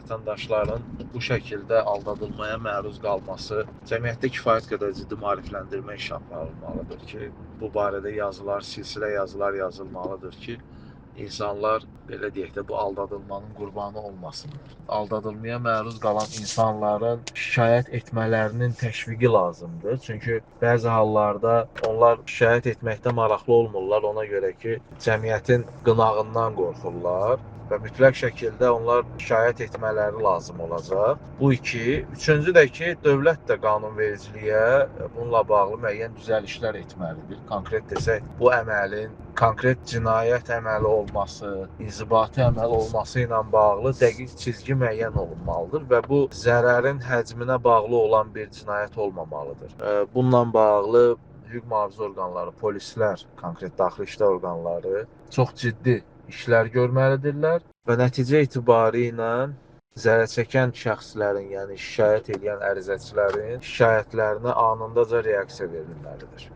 vətəndaşların bu şəkildə aldadılmaya məruz qalması cəmiyyətdə kifayət qədər ciddi maarifləndirmə işi aparılmalıdır ki, bu barədə yazılar, silsilə yazılar yazılmalıdır ki, insanlar belə deyək də bu aldadılmanın qurbanı olmasınlar. Aldadılmaya məruz qalan insanların şikayət etmələrinin təşviqi lazımdır. Çünki bəzi hallarda onlar şikayət etməkdə maraqlı olmurlar, ona görə ki, cəmiyyətin qınağından qorxurlar və mütləq şəkildə onlar şikayət etmələri lazım olacaq. Bu iki. Üçüncü də ki, dövlət də qanunvericiliyə bununla bağlı müəyyən düzəlişlər etməlidir. Konkret desək, bu əməlin konkret cinayət əməli olması, inzibati əməl olması ilə bağlı dəqiq çizgi müəyyən olunmalıdır və bu zərərin həcminə bağlı olan bir cinayət olmamalıdır. Bununla bağlı hüquq mühafizə orqanları, polislər, konkret daxili işlər orqanları çox ciddi işlər görməlidirlər və nəticə etibarı ilə zərər çəkən şəxslərin, yəni şikayət edən ərizəçilərin şikayətlərinə anındaca reaksiya verilməlidir.